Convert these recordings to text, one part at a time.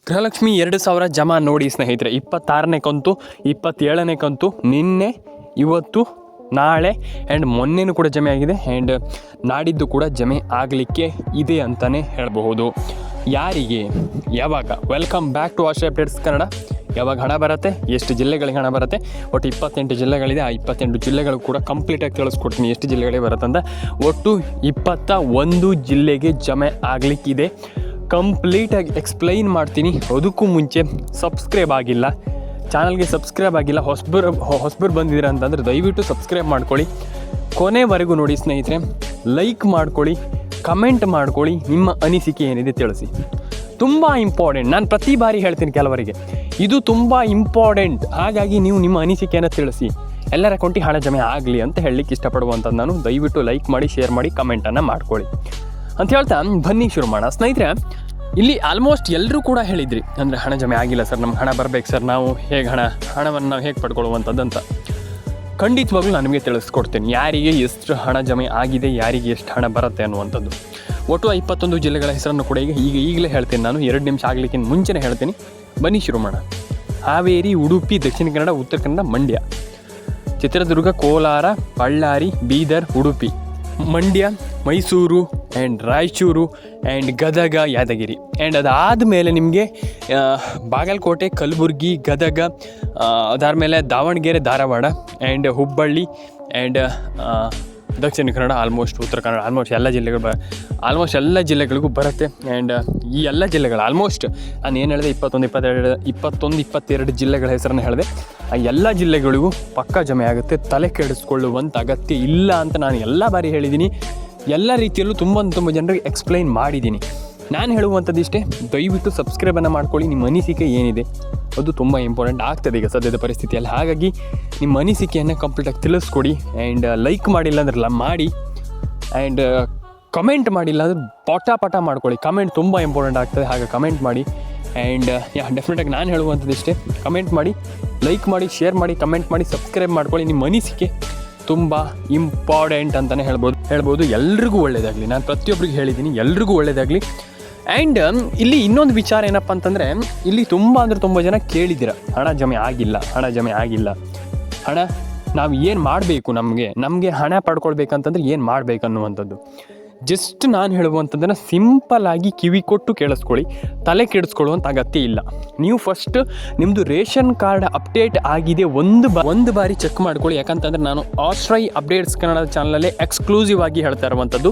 ಗೃಹಲಕ್ಷ್ಮಿ 2000 ಜಮಾ ನೋಡಿ ಸ್ನೇಹಿತರೆ. 26ನೇ ಕಂತು, 27ನೇ ಕಂತು ನಿನ್ನೆ, ಇವತ್ತು, ನಾಳೆ ಆ್ಯಂಡ್ ಮೊನ್ನೆನೂ ಕೂಡ ಜಮೆ ಆಗಿದೆ ಆ್ಯಂಡ್ ನಾಡಿದ್ದು ಕೂಡ ಜಮೆ ಆಗಲಿಕ್ಕೆ ಇದೆ ಅಂತಲೇ ಹೇಳಬಹುದು. ಯಾರಿಗೆ ಯಾವಾಗ? ವೆಲ್ಕಮ್ ಬ್ಯಾಕ್ ಟು ಆಶ್ರಯ ಅಪ್ಡೇಟ್ಸ್ ಕನ್ನಡ. ಯಾವಾಗ ಹಣ ಬರುತ್ತೆ, ಎಷ್ಟು ಜಿಲ್ಲೆಗಳಿಗೆ ಹಣ ಬರುತ್ತೆ, ಒಟ್ಟು 28 ಜಿಲ್ಲೆಗಳಿದೆ. ಆ 28 ಜಿಲ್ಲೆಗಳು ಕೂಡ ಕಂಪ್ಲೀಟಾಗಿ ತಿಳಿಸ್ಕೊಡ್ತೀನಿ ಎಷ್ಟು ಜಿಲ್ಲೆಗಳಿಗೆ ಬರುತ್ತೆ ಅಂತ. ಒಟ್ಟು 21 ಜಿಲ್ಲೆಗೆ ಜಮೆ ಆಗಲಿಕ್ಕಿದೆ. ಕಂಪ್ಲೀಟಾಗಿ ಎಕ್ಸ್ಪ್ಲೈನ್ ಮಾಡ್ತೀನಿ. ಅದಕ್ಕೂ ಮುಂಚೆ ಸಬ್ಸ್ಕ್ರೈಬ್ ಆಗಿಲ್ಲ, ಚಾನಲ್ಗೆ ಸಬ್ಸ್ಕ್ರೈಬ್ ಆಗಿಲ್ಲ, ಹೊಸಬರು ಬಂದಿದ್ದೀರ ಅಂತಂದರೆ ದಯವಿಟ್ಟು ಸಬ್ಸ್ಕ್ರೈಬ್ ಮಾಡ್ಕೊಳ್ಳಿ. ಕೊನೆವರೆಗೂ ನೋಡಿ ಸ್ನೇಹಿತರೆ. ಲೈಕ್ ಮಾಡ್ಕೊಳ್ಳಿ, ಕಮೆಂಟ್ ಮಾಡ್ಕೊಳ್ಳಿ, ನಿಮ್ಮ ಅನಿಸಿಕೆ ಏನಿದೆ ತಿಳಿಸಿ. ತುಂಬ ಇಂಪಾರ್ಟೆಂಟ್. ನಾನು ಪ್ರತಿ ಬಾರಿ ಹೇಳ್ತೀನಿ ಕೆಲವರಿಗೆ, ಇದು ತುಂಬ ಇಂಪಾರ್ಟೆಂಟ್. ಹಾಗಾಗಿ ನೀವು ನಿಮ್ಮ ಅನಿಸಿಕೆಯನ್ನು ತಿಳಿಸಿ. ಎಲ್ಲರ ಅಕೌಂಟಿಗೆ ಹಣ ಜಮೆ ಆಗಲಿ ಅಂತ ಹೇಳಲಿಕ್ಕೆ ಇಷ್ಟಪಡುವಂಥದ್ದು ನಾನು. ದಯವಿಟ್ಟು ಲೈಕ್ ಮಾಡಿ, ಶೇರ್ ಮಾಡಿ, ಕಮೆಂಟನ್ನು ಮಾಡ್ಕೊಳ್ಳಿ ಅಂತ ಹೇಳ್ತಾ ಬನ್ನಿ ಶುರು ಮಾಡೋಣ ಸ್ನೇಹಿತರೆ. ಇಲ್ಲಿ ಆಲ್ಮೋಸ್ಟ್ ಎಲ್ಲರೂ ಕೂಡ ಹೇಳಿದ್ರಿ, ಅಂದರೆ ಹಣ ಜಮೆ ಆಗಿಲ್ಲ ಸರ್, ನಮ್ಗೆ ಹಣ ಬರಬೇಕು ಸರ್, ನಾವು ಹೇಗೆ ಹಣವನ್ನು ನಾವು ಹೇಗೆ ಪಡ್ಕೊಳ್ಳುವಂಥದ್ದಂತ. ಖಂಡಿತವಾಗ್ಲೂ ನಾನು ನಿಮಗೆ ತಿಳಿಸ್ಕೊಡ್ತೇನೆ ಯಾರಿಗೆ ಎಷ್ಟು ಹಣ ಜಮೆ ಆಗಿದೆ, ಯಾರಿಗೆ ಎಷ್ಟು ಹಣ ಬರುತ್ತೆ ಅನ್ನುವಂಥದ್ದು. ಒಟ್ಟು 21 ಜಿಲ್ಲೆಗಳ ಹೆಸರನ್ನು ಕೂಡ ಈಗಲೇ ಹೇಳ್ತೀನಿ ನಾನು. 2 ನಿಮಿಷ ಆಗಲಿಕ್ಕಿಂತ ಮುಂಚೆನೇ ಹೇಳ್ತೀನಿ. ಬನ್ನಿ ಶುರು ಮಾಡೋಣ. Haveri, Udupi, Dakshina Kannada, Uttara Kannada, Mandya, Chitradurga, Kolar, Ballari, Bidar, Udupi, Mandya, Mysuru and Raichur and Gadag, Yadgir and ಅದಾದಮೇಲೆ ನಿಮಗೆ ಬಾಗಲಕೋಟೆ, ಕಲಬುರಗಿ, ಗದಗ, ಅದಾದಮೇಲೆ Davanagere, Dharwad and Hubballi and Dakshina Kannada, almost Uttara Kannada, almost ಎಲ್ಲ ಜಿಲ್ಲೆಗಳಿಗೂ ಬರುತ್ತೆ. ಆ್ಯಂಡ್ ಈ ಎಲ್ಲ ಜಿಲ್ಲೆಗಳು ಆಲ್ಮೋಸ್ಟ್ ನಾನು ಏನು ಹೇಳಿದೆ 22 ಜಿಲ್ಲೆಗಳ ಹೆಸರನ್ನು ಹೇಳಿದೆ. ಆ ಎಲ್ಲ ಜಿಲ್ಲೆಗಳಿಗೂ ಪಕ್ಕಾ ಜಮೆ ಆಗುತ್ತೆ. ತಲೆ ಕೆಡಿಸ್ಕೊಳ್ಳುವಂಥ ಅಗತ್ಯ ಇಲ್ಲ ಅಂತ ನಾನು ಎಲ್ಲ ಬಾರಿ ಹೇಳಿದ್ದೀನಿ. ಎಲ್ಲ ರೀತಿಯಲ್ಲೂ ತುಂಬ ಜನರಿಗೆ ಎಕ್ಸ್ಪ್ಲೈನ್ ಮಾಡಿದ್ದೀನಿ. ನಾನು ಹೇಳುವಂಥದ್ದು ಇಷ್ಟೇ, ದಯವಿಟ್ಟು ಸಬ್ಸ್ಕ್ರೈಬನ್ನು ಮಾಡ್ಕೊಳ್ಳಿ. ನಿಮ್ಮ ಅನಿಸಿಕೆ ಏನಿದೆ ಅದು ತುಂಬ ಇಂಪಾರ್ಟೆಂಟ್ ಆಗ್ತದೆ ಈಗ ಸದ್ಯದ ಪರಿಸ್ಥಿತಿಯಲ್ಲಿ. ಹಾಗಾಗಿ ನಿಮ್ಮ ಅನಿಸಿಕೆಯನ್ನು ಕಂಪ್ಲೀಟಾಗಿ ತಿಳಿಸ್ಕೊಡಿ. ಆ್ಯಂಡ್ ಲೈಕ್ ಮಾಡಿಲ್ಲ ಅಂದ್ರೆ ಮಾಡಿ, ಆ್ಯಂಡ್ ಕಮೆಂಟ್ ಮಾಡಿಲ್ಲ ಅಂದರೆ ಪಟ ಮಾಡ್ಕೊಳ್ಳಿ. ಕಮೆಂಟ್ ತುಂಬ ಇಂಪಾರ್ಟೆಂಟ್ ಆಗ್ತದೆ, ಹಾಗೆ ಕಮೆಂಟ್ ಮಾಡಿ. ಆ್ಯಂಡ್ ಡೆಫಿನೆಟಾಗಿ ನಾನು ಹೇಳುವಂಥದ್ದು ಇಷ್ಟೇ, ಕಮೆಂಟ್ ಮಾಡಿ, ಲೈಕ್ ಮಾಡಿ, ಶೇರ್ ಮಾಡಿ, ಕಮೆಂಟ್ ಮಾಡಿ, ಸಬ್ಸ್ಕ್ರೈಬ್ ಮಾಡ್ಕೊಳ್ಳಿ. ನಿಮ್ಮ ಅನಿಸಿಕೆ ತುಂಬ ಇಂಪಾರ್ಟೆಂಟ್ ಅಂತಲೇ ಹೇಳ್ಬೋದು. ಎಲ್ರಿಗೂ ಒಳ್ಳೆಯದಾಗಲಿ. ನಾನು ಪ್ರತಿಯೊಬ್ಬರಿಗೆ ಹೇಳಿದ್ದೀನಿ, ಎಲ್ರಿಗೂ ಒಳ್ಳೆಯದಾಗಲಿ. ಆ್ಯಂಡ್ ಇಲ್ಲಿ ಇನ್ನೊಂದು ವಿಚಾರ ಏನಪ್ಪ ಅಂತಂದರೆ, ಇಲ್ಲಿ ತುಂಬ ಜನ ಕೇಳಿದ್ದೀರ ಹಣ ಜಮೆ ಆಗಿಲ್ಲ, ಹಣ ನಾವು ಏನು ಮಾಡಬೇಕು, ನಮಗೆ ಹಣ ಪಡ್ಕೊಳ್ಬೇಕಂತಂದ್ರೆ ಏನು ಮಾಡಬೇಕು ಅನ್ನುವಂಥದ್ದು. ಜಸ್ಟ್ ನಾನು ಹೇಳುವಂಥದ್ದನ್ನು ಸಿಂಪಲ್ಲಾಗಿ ಕಿವಿ ಕೊಟ್ಟು ಕೇಳಿಸ್ಕೊಳ್ಳಿ. ತಲೆ ಕೆಡಿಸ್ಕೊಳ್ಳುವಂಥ ಅಗತ್ಯ ಇಲ್ಲ. ನೀವು ಫಸ್ಟ್ ನಿಮ್ಮದು ರೇಷನ್ ಕಾರ್ಡ್ ಅಪ್ಡೇಟ್ ಆಗಿದೆ ಒಂದು ಬಾರಿ ಚೆಕ್ ಮಾಡ್ಕೊಳ್ಳಿ. ಯಾಕಂತಂದರೆ ನಾನು ಆಶ್ರಯ ಅಪ್ಡೇಟ್ಸ್ ಕನ್ನಡ ಚಾನಲಲ್ಲೇ ಎಕ್ಸ್ಕ್ಲೂಸಿವ್ ಆಗಿ ಹೇಳ್ತಾ ಇರುವಂಥದ್ದು.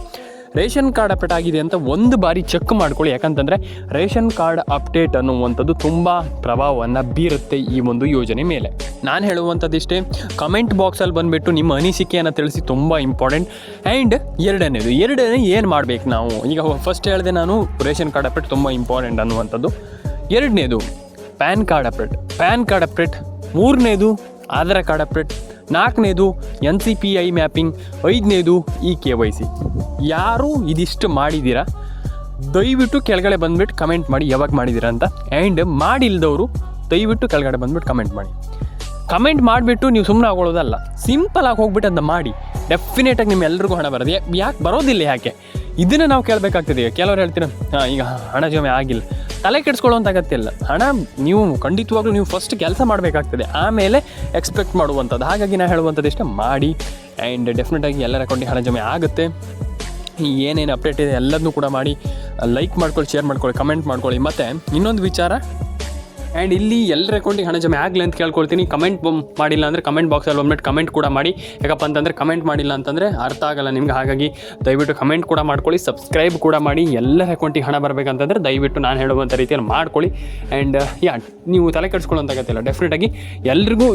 ರೇಷನ್ ಕಾರ್ಡ್ ಅಪ್ಡೇಟ್ ಆಗಿದೆ ಅಂತ ಒಂದು ಬಾರಿ ಚೆಕ್ ಮಾಡ್ಕೊಳ್ಳಿ. ಯಾಕಂತಂದರೆ ರೇಷನ್ ಕಾರ್ಡ್ ಅಪ್ಡೇಟ್ ಅನ್ನುವಂಥದ್ದು ತುಂಬ ಪ್ರಭಾವವನ್ನು ಬೀರುತ್ತೆ ಈ ಒಂದು ಯೋಜನೆ ಮೇಲೆ. ನಾನು ಹೇಳುವಂಥದ್ದು ಇಷ್ಟೇ, ಕಮೆಂಟ್ ಬಾಕ್ಸಲ್ಲಿ ಬಂದುಬಿಟ್ಟು ನಿಮ್ಮ ಅನಿಸಿಕೆಯನ್ನು ತಿಳಿಸಿ, ತುಂಬ ಇಂಪಾರ್ಟೆಂಟ್. ಆ್ಯಂಡ್ ಎರಡನೇ ಏನು ಮಾಡಬೇಕು ನಾವು ಈಗ? ಫಸ್ಟ್ ಹೇಳಿದೆ ನಾನು ರೇಷನ್ ಕಾರ್ಡ್ ಅಪ್ಡೇಟ್ ತುಂಬ ಇಂಪಾರ್ಟೆಂಟ್ ಅನ್ನುವಂಥದ್ದು. ಎರಡನೇದು ಪ್ಯಾನ್ ಕಾರ್ಡ್ ಅಪ್ಡೇಟ್, ಮೂರನೇದು ಆಧಾರ್ ಕಾರ್ಡ್ ಅಪ್ಡೇಟ್, 4ನೇದು NCPI ಮ್ಯಾಪಿಂಗ್, 5ನೇದು KYC. ಯಾರು ಇದಿಷ್ಟು ಮಾಡಿದ್ದೀರಾ ದಯವಿಟ್ಟು ಕೆಳಗಡೆ ಬಂದುಬಿಟ್ಟು ಕಮೆಂಟ್ ಮಾಡಿ ಯಾವಾಗ ಮಾಡಿದ್ದೀರಾ ಅಂತ. ಆ್ಯಂಡ್ ಮಾಡಿಲ್ದವರು ದಯವಿಟ್ಟು ಕೆಳಗಡೆ ಬಂದುಬಿಟ್ಟು ಕಮೆಂಟ್ ಮಾಡಿ. ಕಮೆಂಟ್ ಮಾಡಿಬಿಟ್ಟು ನೀವು ಸುಮ್ಮನೆ ಆಗೋಳೋದಲ್ಲ, ಸಿಂಪಲಾಗಿ ಹೋಗ್ಬಿಟ್ಟು ಅದನ್ನ ಮಾಡಿ. ಡೆಫಿನೆಟಾಗಿ ನಿಮ್ಮೆಲ್ಲರಿಗೂ ಹಣ ಬರೋದು. ಯಾಕೆ ಬರೋದಿಲ್ಲ? ಯಾಕೆ ಇದನ್ನು ನಾವು ಕೇಳಬೇಕಾಗ್ತದೆ. ಈಗ ಕೆಲವರು ಹೇಳ್ತೀರ ಈಗ ಹಣ ಜಮೆ ಆಗಿಲ್ಲ, ತಲೆ ಕೆಡಿಸ್ಕೊಳ್ಳುವಂಥ ಅಗತ್ಯ ಇಲ್ಲ. ಹಣ ನೀವು ಖಂಡಿತವಾಗ್ಲೂ ನೀವು ಫಸ್ಟ್ ಕೆಲಸ ಮಾಡಬೇಕಾಗ್ತದೆ, ಆಮೇಲೆ ಎಕ್ಸ್ಪೆಕ್ಟ್ ಮಾಡುವಂಥದ್ದು. ಹಾಗಾಗಿ ನಾನು ಹೇಳುವಂಥದ್ದು ಇಷ್ಟೇ, ಮಾಡಿ. ಆ್ಯಂಡ್ ಡೆಫಿನೆಟಾಗಿ ಎಲ್ಲರ ಅಕೌಂಟಿಗೆ ಹಣ ಜಮೆ ಆಗುತ್ತೆ. ಏನೇನು ಅಪ್ಡೇಟ್ ಇದೆ ಎಲ್ಲದನ್ನೂ ಕೂಡ ಮಾಡಿ. ಲೈಕ್ ಮಾಡ್ಕೊಳ್ಳಿ, ಶೇರ್ ಮಾಡ್ಕೊಳ್ಳಿ, ಕಮೆಂಟ್ ಮಾಡ್ಕೊಳ್ಳಿ. ಮತ್ತು ಇನ್ನೊಂದು ವಿಚಾರ, ಆ್ಯಂಡ್ ಇಲ್ಲಿ ಎಲ್ಲರ ಅಕೌಂಟಿಗೆ ಹಣ ಜಮೆ ಆಗಲಿ ಅಂತ ಕೇಳ್ಕೊಳ್ತೀನಿ. ಕಮೆಂಟ್ ಮಾಡಿಲ್ಲ ಅಂದರೆ ಕಮೆಂಟ್ ಬಾಕ್ಸಲ್ಲಿ ಬಂದ್ಬಿಟ್ಟು ಕಮೆಂಟ್ ಕೂಡ ಮಾಡಿ. ಯಾಕಪ್ಪ ಅಂತಂದರೆ ಕಮೆಂಟ್ ಮಾಡಿಲ್ಲ ಅಂತಂದರೆ ಅರ್ಥ ಆಗಲ್ಲ ನಿಮ್ಗೆ. ಹಾಗಾಗಿ ದಯವಿಟ್ಟು ಕಮೆಂಟ್ ಕೂಡ ಮಾಡ್ಕೊಳ್ಳಿ, ಸಬ್ಸ್ಕ್ರೈಬ್ ಕೂಡ ಮಾಡಿ. ಎಲ್ಲರ ಅಕೌಂಟಿಗೆ ಹಣ ಬರಬೇಕಂತಂದರೆ ದಯವಿಟ್ಟು ನಾನು ಹೇಳುವಂಥ ರೀತಿಯಲ್ಲಿ ಮಾಡ್ಕೊಳ್ಳಿ. ಆ್ಯಂಡ್ ನೀವು ತಲೆ ಕೆಡಿಸ್ಕೊಳ್ಳೋಂಥ ಅಗತ್ಯ ಇಲ್ಲ. ಡೆಫಿನೆಟಾಗಿ ಎಲ್ರಿಗೂ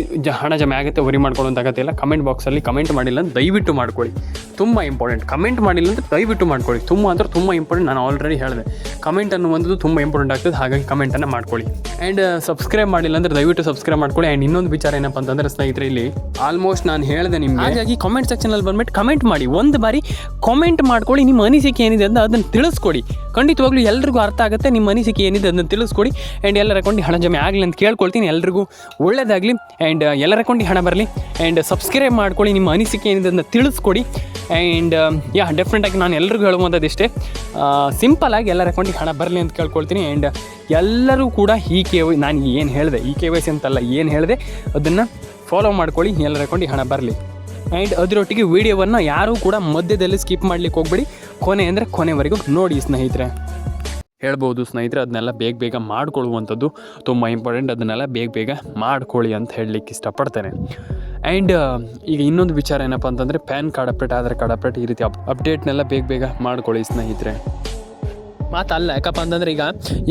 ಹಣ ಜಮೆ ಆಗುತ್ತೆ, ವರಿ ಮಾಡ್ಕೊಳ್ಳೋಂಥ ಅಗತ್ಯ ಇಲ್ಲ. ಕಮೆಂಟ್ ಬಾಕ್ಸಲ್ಲಿ ಕಮೆಂಟ್ ಮಾಡಿಲ್ಲ ಅಂತ ದಯವಿಟ್ಟು ಮಾಡ್ಕೊಳ್ಳಿ, ತುಂಬ ಇಂಪಾರ್ಟೆಂಟ್. ಕಮೆಂಟ್ ಮಾಡಿಲ್ಲ ಅಂತ ದಯವಿಟ್ಟು ಮಾಡ್ಕೊಳ್ಳಿ, ತುಂಬ ಇಂಪಾರ್ಟೆಂಟ್. ನಾನು ಆಲ್ರೆಡಿ ಹೇಳಿದೆ, ಕಮೆಂಟ್ ಅನ್ನುವಂಥದ್ದು ತುಂಬ ಇಂಪಾರ್ಟೆಂಟ್ ಆಗ್ತದೆ. ಹಾಗಾಗಿ ಕಮೆಂಟನ್ನು ಮಾಡ್ಕೊಳ್ಳಿ. ಆ್ಯಂಡ್ ಸಬ್ಸ್ಕ್ರೈಬ್ ಮಾಡಿಲ್ಲ ಅಂದರೆ ದಯವಿಟ್ಟು ಸಬ್ಸ್ಕ್ರೈಬ್ ಮಾಡ್ಕೊಳ್ಳಿ. ಆ್ಯಂಡ್ ಇನ್ನೊಂದು ವಿಚಾರ ಏನಪ್ಪ ಅಂತಂದರೆ ಸ್ನೇಹಿತರೆ, ಇಲ್ಲಿ ಆಲ್ಮೋಸ್ಟ್ ನಾನು ಹೇಳಿದೆ ನಿಮ್ಗೆ. ಹಾಗಾಗಿ ಕಾಮೆಂಟ್ ಸೆಕ್ಷನಲ್ಲಿ ಬಂದ್ಬಿಟ್ಟು ಕಮೆಂಟ್ ಮಾಡಿ, ಒಂದು ಬಾರಿ ಕಾಮೆಂಟ್ ಮಾಡ್ಕೊಳ್ಳಿ, ನಿಮ್ಮ ಅನಿಸಿಕೆ ಏನಿದೆ ಅಂತ ಅದನ್ನು ತಿಳಿಸ್ಕೊಡಿ. ಖಂಡಿತವಾಗ್ಲೂ ಎಲ್ರಿಗೂ ಅರ್ಥ ಆಗುತ್ತೆ. ನಿಮ್ಮ ಅನಿಸಿಕೆ ಏನಿದೆ ಅದನ್ನು ತಿಳಿಸ್ಕೊಡಿ. ಆ್ಯಂಡ್ ಎಲ್ಲರ ಅಕೌಂಟಿಗೆ ಹಣ ಜಮೆ ಆಗಲಿ ಅಂತ ಕೇಳ್ಕೊಳ್ತೀನಿ. ಎಲ್ರಿಗೂ ಒಳ್ಳೇದಾಗಲಿ ಆ್ಯಂಡ್ ಎಲ್ಲರ ಅಕೌಂಟಿಗೆ ಹಣ ಬರಲಿ. ಆ್ಯಂಡ್ ಸಬ್ಸ್ಕ್ರೈಬ್ ಮಾಡ್ಕೊಳ್ಳಿ, ನಿಮ್ಮ ಅನಿಸಿಕೆ ಏನಿದೆ ಅದನ್ನು ತಿಳಿಸ್ಕೊಡಿ. ಆ್ಯಂಡ್ ಡೆಫಿನೆಟಾಗಿ ನಾನು ಎಲ್ರಿಗೂ ಹೇಳುವಂಥದ್ದು ಇಷ್ಟೇ, ಸಿಂಪಲಾಗಿ ಎಲ್ಲರ ಅಕೌಂಟಿಗೆ ಹಣ ಬರಲಿ ಅಂತ ಕೇಳ್ಕೊಳ್ತೀನಿ. ಆ್ಯಂಡ್ ಎಲ್ಲರೂ ಕೂಡ ನಾನು ಏನು ಹೇಳಿದೆ, KYC ಅಂತಲ್ಲ, ಏನು ಹೇಳಿದೆ ಅದನ್ನು ಫಾಲೋ ಮಾಡ್ಕೊಳ್ಳಿ, ಎಲ್ಲರ ಅಕೌಂಟಿಗೆ ಹಣ ಬರಲಿ. ಆ್ಯಂಡ್ ಅದರೊಟ್ಟಿಗೆ ವೀಡಿಯೋವನ್ನು ಯಾರೂ ಕೂಡ ಮಧ್ಯದಲ್ಲಿ ಸ್ಕಿಪ್ ಮಾಡಲಿಕ್ಕೆ ಹೋಗ್ಬೇಡಿ, ಕೊನೆ ಅಂದರೆ ಕೊನೆವರೆಗೂ ನೋಡಿ ಸ್ನೇಹಿತರೆ. ಹೇಳ್ಬೋದು ಸ್ನೇಹಿತರೆ, ಅದನ್ನೆಲ್ಲ ಬೇಗ ಮಾಡ್ಕೊಳ್ಳುವಂಥದ್ದು ತುಂಬ ಇಂಪಾರ್ಟೆಂಟ್. ಅದನ್ನೆಲ್ಲ ಬೇಗ ಮಾಡ್ಕೊಳ್ಳಿ ಅಂತ ಹೇಳಲಿಕ್ಕೆ ಇಷ್ಟಪಡ್ತೇನೆ. ಆ್ಯಂಡ್ ಈಗ ಇನ್ನೊಂದು ವಿಚಾರ ಏನಪ್ಪ ಅಂತಂದರೆ, PAN card update, Aadhaar card update, ಈ ರೀತಿ ಅಪ್ಡೇಟ್ನೆಲ್ಲ ಬೇಗ ಮಾಡ್ಕೊಳ್ಳಿ ಸ್ನೇಹಿತರೆ. ಮಾತಲ್ಲ, ಯಾಕಪ್ಪ ಅಂತಂದರೆ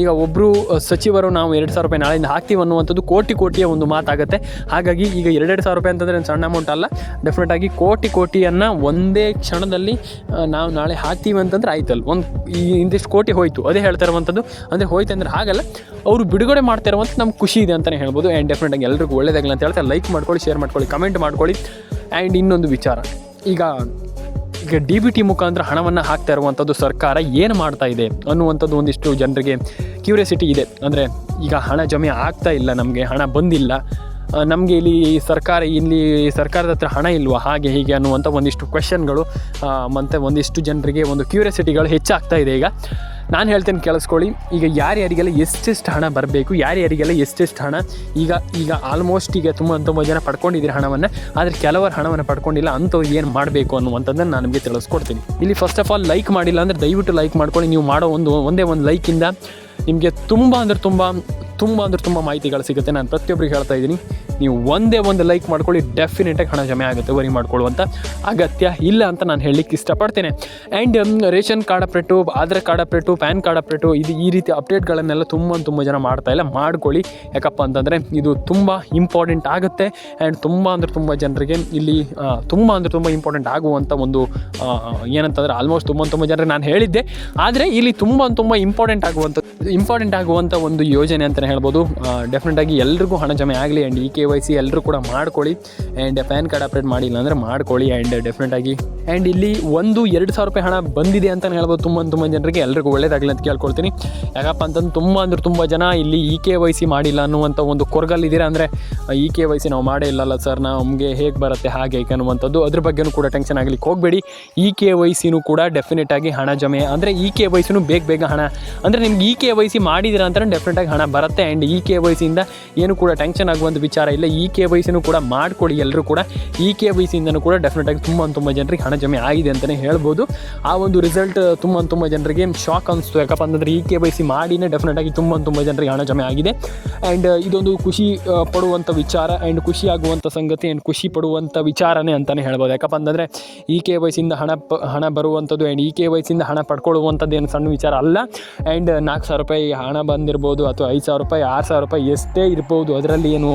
ಈಗ ಒಬ್ಬರು ಸಚಿವರು ನಾವು 2,000 ರೂಪಾಯಿ ನಾಳೆಯಿಂದ ಹಾಕ್ತೀವಿ ಅನ್ನುವಂಥದ್ದು ಕೋಟಿಯ ಒಂದು ಮಾತಾಗುತ್ತೆ. ಹಾಗಾಗಿ ಈಗ 2,000 ರೂಪಾಯಿ ಅಂತಂದರೆ ಸಣ್ಣ ಅಮೌಂಟ್ ಅಲ್ಲ. ಡೆಫಿನೆಟಾಗಿ ಕೋಟಿಯನ್ನು ಒಂದೇ ಕ್ಷಣದಲ್ಲಿ ನಾವು ನಾಳೆ ಹಾಕ್ತೀವಿ ಅಂತಂದ್ರೆ ಆಯ್ತಲ್ಲ, ಇಂದಿಷ್ಟು ಕೋಟಿ ಹೋಯಿತು, ಅದೇ ಹೇಳ್ತಾ ಇರುವಂಥದ್ದು. ಅಂದರೆ ಹೋಯ್ತು ಅಂದರೆ ಹಾಗಲ್ಲ, ಅವರು ಬಿಡುಗಡೆ ಮಾಡ್ತಾ ಇರುವಂಥದ್ದು ನಮ್ಗೆ ಖುಷಿ ಇದೆ ಅಂತಲೇ ಹೇಳ್ಬೋದು. ಆ್ಯಂಡ್ ಡೆಫಿನೆಟಾಗಿ ಎಲ್ರಿಗೂ ಒಳ್ಳೆಯದಾಗಲಿ ಅಂತ ಹೇಳ್ತಾರೆ. ಲೈಕ್ ಮಾಡ್ಕೊಳ್ಳಿ, ಶೇರ್ ಮಾಡ್ಕೊಳ್ಳಿ, ಕಮೆಂಟ್ ಮಾಡ್ಕೊಳ್ಳಿ. ಆ್ಯಂಡ್ ಇನ್ನೊಂದು ವಿಚಾರ, ಈಗ DBT ಮುಖಾಂತರ ಹಣವನ್ನು ಹಾಕ್ತಾ ಇರುವಂಥದ್ದು ಸರ್ಕಾರ ಏನು ಮಾಡ್ತಾ ಇದೆ ಅನ್ನುವಂಥದ್ದು ಒಂದಿಷ್ಟು ಜನರಿಗೆ ಕ್ಯೂರಿಯಾಸಿಟಿ ಇದೆ. ಅಂದರೆ ಈಗ ಹಣ ಜಮೆ ಆಗ್ತಾ ಇಲ್ಲ, ನಮಗೆ ಹಣ ಬಂದಿಲ್ಲ, ನಮಗೆ ಇಲ್ಲಿ ಸರ್ಕಾರದ ಹತ್ರ ಹಣ ಇಲ್ವಾ, ಹಾಗೆ ಹೀಗೆ ಅನ್ನುವಂಥ ಒಂದಿಷ್ಟು ಕ್ವೆಶನ್ಗಳು ಮತ್ತು ಒಂದಿಷ್ಟು ಜನರಿಗೆ ಒಂದು ಕ್ಯೂರಿಯಾಸಿಟಿಗಳು ಹೆಚ್ಚಾಗ್ತಾ ಇದೆ. ಈಗ ನಾನು ಹೇಳ್ತೇನೆ, ಕೇಳಿಸ್ಕೊಳ್ಳಿ. ಈಗ ಯಾರ್ಯಾರಿಗೆಲ್ಲ ಎಷ್ಟೆಷ್ಟು ಹಣ ಬರಬೇಕು, ಯಾರ್ಯಾರಿಗೆಲ್ಲ ಎಷ್ಟೆಷ್ಟು ಹಣ ಈಗ ಆಲ್ಮೋಸ್ಟ್ ಈಗ ತುಂಬ ಜನ ಪಡ್ಕೊಂಡಿದ್ದೀರಿ ಹಣವನ್ನು, ಆದರೆ ಕೆಲವರು ಹಣವನ್ನು ಪಡ್ಕೊಂಡಿಲ್ಲ. ಅಂಥವ್ರು ಏನು ಮಾಡಬೇಕು ಅನ್ನುವಂಥದ್ದನ್ನು ನಾನು ನಿಮಗೆ ತಿಳಿಸ್ಕೊಡ್ತೀನಿ. ಇಲ್ಲಿ ಫಸ್ಟ್ ಆಫ್ ಆಲ್ ಲೈಕ್ ಮಾಡಿಲ್ಲ ಅಂದರೆ ದಯವಿಟ್ಟು ಲೈಕ್ ಮಾಡ್ಕೊಳ್ಳಿ. ನೀವು ಮಾಡೋ ಒಂದೇ ಒಂದು ಲೈಕಿಂದ ನಿಮಗೆ ತುಂಬ ಮಾಹಿತಿಗಳು ಸಿಗುತ್ತೆ. ನಾನು ಪ್ರತಿಯೊಬ್ಬರಿಗೆ ಹೇಳ್ತಾ ಇದ್ದೀನಿ, ನೀವು ಒಂದೇ ಒಂದು ಲೈಕ್ ಮಾಡ್ಕೊಳ್ಳಿ, ಡೆಫಿನೆಟಾಗಿ ಹಣ ಜಮೆ ಆಗುತ್ತೆ. ವರಿ ಮಾಡ್ಕೊಳ್ಳುವಂಥ ಅಗತ್ಯ ಇಲ್ಲ ಅಂತ ನಾನು ಹೇಳಲಿಕ್ಕೆ ಇಷ್ಟಪಡ್ತೇನೆ. And ration card update, Aadhaar card update, PAN card update, ಈ ರೀತಿ ಅಪ್ಡೇಟ್ಗಳನ್ನೆಲ್ಲ ತುಂಬ ಜನ ಮಾಡ್ತಾಯಿಲ್ಲ. ಮಾಡ್ಕೊಳ್ಳಿ. ಯಾಕಪ್ಪ ಅಂತಂದರೆ ಇದು ತುಂಬ ಇಂಪಾರ್ಟೆಂಟ್ ಆಗುತ್ತೆ. ಆ್ಯಂಡ್ ತುಂಬ ಜನರಿಗೆ ಇಲ್ಲಿ ತುಂಬ ಇಂಪಾರ್ಟೆಂಟ್ ಆಗುವಂಥ ಒಂದು ಏನಂತಂದರೆ ಆಲ್ಮೋಸ್ಟ್ ತುಂಬ ಜನರಿಗೆ ನಾನು ಹೇಳಿದ್ದೆ, ಆದರೆ ಇಲ್ಲಿ ತುಂಬ ಇಂಪಾರ್ಟೆಂಟ್ ಆಗುವಂಥ ಒಂದು ಯೋಜನೆ ಅಂತಲೇ ಹೇಳ್ಬೋದು. ಡೆಫಿನೆಟಾಗಿ ಎಲ್ರಿಗೂ ಹಣ ಜಮೆ ಆಗಲಿ. ಆ್ಯಂಡ್ KYC ಎಲ್ಲರೂ ಕೂಡ ಮಾಡ್ಕೊಳ್ಳಿ. ಆ್ಯಂಡ್ ಪ್ಯಾನ್ ಕಾರ್ಡ್ ಅಪ್ಡೇಟ್ ಮಾಡಿಲ್ಲ ಅಂದರೆ ಮಾಡ್ಕೊಳ್ಳಿ. ಆ್ಯಂಡ್ ಡೆಫಿನೆಟಾಗಿ ಇಲ್ಲಿ 2,000 ರೂಪಾಯಿ ಹಣ ಬಂದಿದೆ ಅಂತಲೇ ಹೇಳ್ಬೋದು ತುಂಬ ಜನರಿಗೆ. ಎಲ್ರಿಗೂ ಒಳ್ಳೇದಾಗಲಿ ಅಂತ ಕೇಳ್ಕೊಳ್ತೀನಿ. ಯಾಕಪ್ಪ ಅಂತಂದು ತುಂಬ ಜನ ಇಲ್ಲಿ KYC ಮಾಡಿಲ್ಲ ಅನ್ನುವಂಥ ಒಂದು ಕೊರಗಲ್ಲಿದ್ದೀರಾ. ಅಂದರೆ KYC ನಾವು ಮಾಡೇ ಇಲ್ಲಲ್ಲ ಸರ್, ನಮಗೆ ಹೇಗೆ ಬರುತ್ತೆ ಹಾಗೆ ಅನ್ನುವಂಥದ್ದು, ಅದ್ರ ಬಗ್ಗೆನೂ ಕೂಡ ಟೆನ್ಷನ್ ಆಗಲಿಕ್ಕೆ ಹೋಗಬೇಡಿ. KYCನೂ ಕೂಡ ಡೆಫಿನೆಟಾಗಿ ಹಣ ಜಮೆ, ಅಂದರೆ KYCನೂ ಬೇಗ ಹಣ, ಅಂದರೆ ನಿಮ್ಗೆ KYC ಮಾಡಿದಿರ ಅಂತ ಡೆಫಿನೆಟಾಗಿ ಹಣ ಬರುತ್ತೆ. ಆ್ಯಂಡ್ KYCಯಿಂದ ಏನು ಕೂಡ ಟೆನ್ಷನ್ ಆಗುವಂಥ ವಿಚಾರ ಇಲ್ಲ. KYCನೂ ಕೂಡ ಮಾಡಿಕೊಡಿ ಎಲ್ಲರೂ ಕೂಡ. KYCಯಿಂದನೂ ಕೂಡ ಡೆಫಿನೆಟಾಗಿ ತುಂಬ ಜನರಿಗೆ ಹಣ ಜಮೆ ಆಗಿದೆ ಅಂತಲೇ ಹೇಳ್ಬೋದು. ಆ ಒಂದು ರಿಸಲ್ಟ್ ತುಂಬ ಜನರಿಗೆ ಶಾಕ್ ಅನಿಸ್ತು. ಯಾಕಪ್ಪ ಅಂತಂದರೆ KYC ಮಾಡಿನೇ ಡೆಫಿನೆಟಾಗಿ ತುಂಬ ಜನರಿಗೆ ಹಣ ಜಮೆ ಆಗಿದೆ. ಆ್ಯಂಡ್ ಇದೊಂದು ಖುಷಿ ಪಡುವಂಥ ವಿಚಾರ, ಆ್ಯಂಡ್ ಖುಷಿ ಆಗುವಂಥ ಸಂಗತಿ, ಆ್ಯಂಡ್ ಖುಷಿ ಪಡುವಂಥ ವಿಚಾರನೇ ಅಂತಲೇ ಹೇಳ್ಬೋದು. ಯಾಕಪ್ಪ ಅಂತಂದರೆ KYCಯಿಂದ ಹಣ ಬರುವಂಥದ್ದು, ಆ್ಯಂಡ್ KYCಯಿಂದ ಹಣ ಪಡ್ಕೊಳ್ಳುವಂಥದ್ದು ಏನು ಸಣ್ಣ ವಿಚಾರ ಅಲ್ಲ. ಆ್ಯಂಡ್ 4,000 ರೂಪಾಯಿ ಹಣ ಬಂದಿರ್ಬೋದು, ಅಥವಾ 5,000 ರೂಪಾಯಿ, 6,000 ರೂಪಾಯಿ ಎಷ್ಟೇ ಇರ್ಬೋದು, ಅದರಲ್ಲಿ ಏನು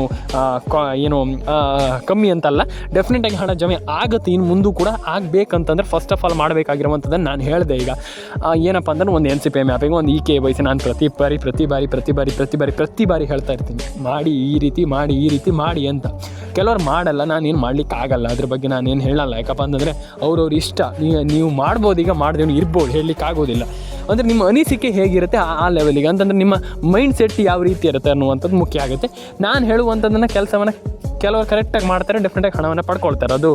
ಕಮ್ಮಿ ಅಂತಲ್ಲ. ಡೆಫಿನೆಟಾಗಿ ಹಣ ಜಮೆ ಆಗುತ್ತೆ. ಇನ್ನು ಮುಂದೂ ಕೂಡ ಆಗಬೇಕಂತಂದ್ರೆ ಫಸ್ಟ್ ಆಫ್ ಆಲ್ ಮಾಡಬೇಕಾಗಿರುವಂಥದ್ದನ್ನು ನಾನು ಹೇಳಿದೆ. ಈಗ ಏನಪ್ಪ ಅಂದ್ರೆ ಒಂದು NCPI ಮ್ಯಾಪಿಂಗ್, ಒಂದು KYC ನಾನು ಪ್ರತಿ ಬಾರಿ ಹೇಳ್ತಾ ಇರ್ತೀನಿ, ಮಾಡಿ ಈ ರೀತಿ ಮಾಡಿ ಅಂತ. ಕೆಲವರು ಮಾಡಲ್ಲ, ನಾನೇನು ಮಾಡ್ಲಿಕ್ಕೆ ಆಗಲ್ಲ, ಅದ್ರ ಬಗ್ಗೆ ನಾನೇನು ಹೇಳಲ್ಲ. ಯಾಕಪ್ಪ ಅಂತಂದರೆ ಅವ್ರವ್ರ ಇಷ್ಟ. ನೀವು ಮಾಡ್ಬೋದು, ಈಗ ಮಾಡಿದವನು ಇರ್ಬೋದು, ಹೇಳಲಿಕ್ಕೆ ಆಗೋದಿಲ್ಲ. ಅಂದರೆ ನಿಮ್ಮ ಅನಿಸಿಕೆ ಹೇಗಿರುತ್ತೆ ಆ ಲೆವೆಲಿಗೆ, ಅಂತಂದರೆ ನಿಮ್ಮ ಮೈಂಡ್ ಸೆಟ್ ಯಾವ ರೀತಿ ಇರುತ್ತೆ ಅನ್ನುವಂಥದ್ದು ಮುಖ್ಯ ಆಗುತ್ತೆ. ನಾನು ಹೇಳುವಂಥದ್ದನ್ನು ಕೆಲಸವನ್ನು ಕೆಲವರು ಕರೆಕ್ಟಾಗಿ ಮಾಡ್ತಾರೆ, ಡೆಫಿನೆಟಾಗಿ ಹಣವನ್ನು ಪಡ್ಕೊಳ್ತಾರೆ. ಅದು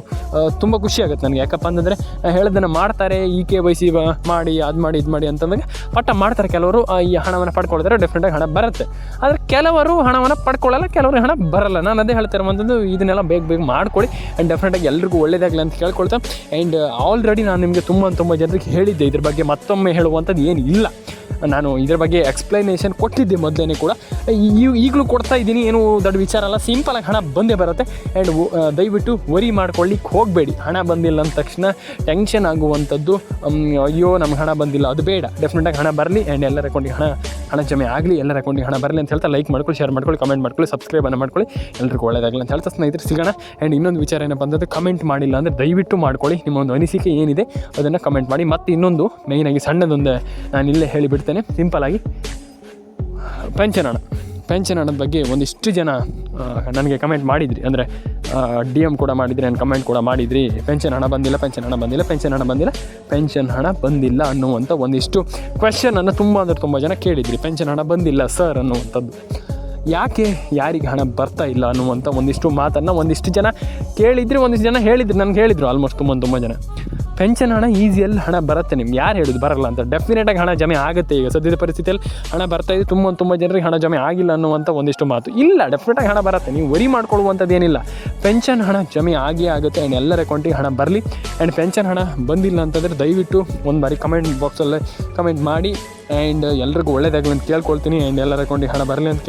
ತುಂಬ ಖುಷಿ ಆಗುತ್ತೆ ನನಗೆ. ಯಾಕಪ್ಪ ಅಂತಂದರೆ ಹೇಳೋದನ್ನು ಮಾಡ್ತಾರೆ, KYC ಮಾಡಿ ಅದು ಮಾಡಿ ಇದು ಮಾಡಿ ಅಂತಂದಾಗ ಪಟ್ಟ ಮಾಡ್ತಾರೆ. ಕೆಲವರು ಈ ಹಣವನ್ನು ಪಡ್ಕೊಳ್ತಾರೆ, ಡೆಫಿನೆಟಾಗಿ ಹಣ ಬರುತ್ತೆ. ಆದರೆ ಕೆಲವರು ಹಣವನ್ನು ಪಡ್ಕೊಳ್ಳಲ್ಲ, ಕೆಲವರು ಹಣ ಬರಲ್ಲ. ನಾನು ಅದೇ ಹೇಳ್ತಿರುವಂಥದ್ದು, ಇದನ್ನೆಲ್ಲ ಬೇಗ ಮಾಡ್ಕೊಳ್ಳಿ. ಆ್ಯಂಡ್ ಡೆಫಿನೆಟಾಗಿ ಎಲ್ರಿಗೂ ಒಳ್ಳೇದಾಗಲಿ ಅಂತ ಕೇಳ್ಕೊಳ್ತಾ. ಆ್ಯಂಡ್ ಆಲ್ರೆಡಿ ನಾನು ನಿಮಗೆ ತುಂಬ ಜನರಿಗೆ ಹೇಳಿದ್ದೆ, ಇದ್ರ ಬಗ್ಗೆ ಮತ್ತೊಮ್ಮೆ ಹೇಳುವಂಥದ್ದು ಏನು ಇಲ್ಲ. ನಾನು ಇದ್ರ ಬಗ್ಗೆ ಎಕ್ಸ್ಪ್ಲನೇಷನ್ ಕೊಟ್ಟಿದ್ದೆ ಮೊದಲೇ ಕೂಡ, ಈಗಲೂ ಕೊಡ್ತಾ ಇದ್ದೀನಿ. ಏನು ದೊಡ್ಡ ವಿಚಾರ ಅಲ್ಲ, ಸಿಂಪಲಾಗಿ ಹಣ ಬಂದೇ ಬರುತ್ತೆ. ಆ್ಯಂಡ್ ದಯವಿಟ್ಟು ವರಿ ಮಾಡ್ಕೊಳ್ಳಿಕ್ಕೆ ಹೋಗಬೇಡಿ. ಹಣ ಬಂದಿಲ್ಲ ಅಂದ ತಕ್ಷಣ ಟೆನ್ಷನ್ ಆಗುವಂಥದ್ದು, ಅಯ್ಯೋ ನಮ್ಗೆ ಹಣ ಬಂದಿಲ್ಲ, ಅದು ಬೇಡ. ಡೆಫಿನೆಟಾಗಿ ಹಣ ಬರಲಿ. ಆ್ಯಂಡ್ ಎಲ್ಲರ ಅಕೌಂಟಿಗೆ ಹಣ ಜಮೆ ಆಗಲಿ, ಎಲ್ಲರ ಅಕೌಂಟಿಗೆ ಹಣ ಬರಲಿ ಅಂತ ಹೇಳ್ತಾ ಲೈಕ್ ಮಾಡ್ಕೊಳ್ಳಿ, ಶೇರ್ ಮಾಡ್ಕೊಳ್ಳಿ, ಕಮೆಂಟ್ ಮಾಡ್ಕೊಳ್ಳಿ, ಸಬ್ಸ್ಕ್ರೈಬನ್ನು ಮಾಡ್ಕೊಳ್ಳಿ. ಎಲ್ರಿಗೂ ಒಳ್ಳೆಯದಾಗಲಿ ಅಂತ ಹೇಳ್ತಾ ಸ್ನೇಹಿತರೆ ಸಿಗೋಣ. ಆ್ಯಂಡ್ ಇನ್ನೊಂದು ವಿಚಾರ ಏನಪ್ಪ ಅಂತಂದರೆ, ಕಮೆಂಟ್ ಮಾಡಿಲ್ಲ ಅಂದರೆ ದಯವಿಟ್ಟು ಮಾಡ್ಕೊಳ್ಳಿ. ನಿಮ್ಮ ಒಂದು ಅನಿಸಿಕೆ ಏನಿದೆ ಅದನ್ನು ಕಮೆಂಟ್ ಮಾಡಿ. ಮತ್ತು ಇನ್ನೊಂದು ಮೇಯ್ನಾಗಿ ಸಣ್ಣದೊಂದು ನಾನು ಇಲ್ಲೇ ಹೇಳಿಬಿಡ್ತೇನೆ, ಸಿಂಪಲಾಗಿ ಪೆನ್ಷನ್ ಹಣದ ಬಗ್ಗೆ ಒಂದಿಷ್ಟು ಜನ ನನಗೆ ಕಮೆಂಟ್ ಮಾಡಿದ್ರಿ, ಅಂದರೆ ಡಿ ಎಮ್ ಕೂಡ ಮಾಡಿದ್ರಿ, ನಾನು ಕಮೆಂಟ್ ಕೂಡ ಮಾಡಿದ್ರಿ, ಪೆನ್ಷನ್ ಹಣ ಬಂದಿಲ್ಲ, ಪೆನ್ಷನ್ ಹಣ ಬಂದಿಲ್ಲ, ಪೆನ್ಷನ್ ಹಣ ಬಂದಿಲ್ಲ, ಪೆನ್ಷನ್ ಹಣ ಬಂದಿಲ್ಲ ಅನ್ನುವಂಥ ಒಂದಿಷ್ಟು ಕ್ವೆಶ್ಚನನ್ನು ತುಂಬ ಜನ ಕೇಳಿದ್ರಿ. ಪೆನ್ಷನ್ ಹಣ ಬಂದಿಲ್ಲ ಸರ್ ಅನ್ನುವಂಥದ್ದು. ಯಾಕೆ, ಯಾರಿಗೆ ಹಣ ಬರ್ತಾ ಇಲ್ಲ ಅನ್ನುವಂಥ ಒಂದಿಷ್ಟು ಮಾತನ್ನು ಒಂದಿಷ್ಟು ಜನ ಕೇಳಿದ್ರಿ, ಒಂದಿಷ್ಟು ಜನ ಹೇಳಿದ್ರು, ನನಗೆ ಹೇಳಿದರು ಆಲ್ಮೋಸ್ಟ್ ತುಂಬ ಜನ. ಪೆನ್ಷನ್ ಹಣ ಈಸಿಯಲ್ಲಿ ಹಣ ಬರುತ್ತೆ, ನಿಮ್ಗೆ ಯಾರು ಹೇಳಿದ್ರು ಬರಲ್ಲ ಅಂತ. ಡೆಫಿನೆಟಾಗಿ ಹಣ ಜಮೆ ಆಗುತ್ತೆ. ಈಗ ಸದ್ಯದ ಪರಿಸ್ಥಿತಿಯಲ್ಲಿ ಹಣ ಬರ್ತಾಯಿದೆ, ತುಂಬ ಜನರಿಗೆ ಹಣ ಜಮೆ ಆಗಿಲ್ಲ ಅನ್ನುವಂಥ ಒಂದಿಷ್ಟು ಮಾತು ಇಲ್ಲ. ಡೆಫಿನೆಟಾಗಿ ಹಣ ಬರುತ್ತೆ, ನೀವು ವರಿ ಮಾಡ್ಕೊಳ್ಳುವಂಥದ್ದು ಏನಿಲ್ಲ. ಪೆನ್ಷನ್ ಹಣ ಜಮೆ ಆಗೇ ಆಗುತ್ತೆ. ಆ್ಯಂಡ್ ಎಲ್ಲರ ಅಕೌಂಟಿಗೆ ಹಣ ಬರಲಿ. ಆ್ಯಂಡ್ ಪೆನ್ಷನ್ ಹಣ ಬಂದಿಲ್ಲ ಅಂತಂದರೆ ದಯವಿಟ್ಟು ಒಂದು ಬಾರಿ ಕಮೆಂಟ್ ಬಾಕ್ಸಲ್ಲೇ ಕಮೆಂಟ್ ಮಾಡಿ. ಆ್ಯಂಡ್ ಎಲ್ರಿಗೂ ಒಳ್ಳೇದಾಗಲಿ ಅಂತ ಕೇಳ್ಕೊಳ್ತೀನಿ. ಆ್ಯಂಡ್ ಎಲ್ಲರ ಅಕೌಂಟಿಗೆ ಹಣ ಬರಲಿ ಅಂತ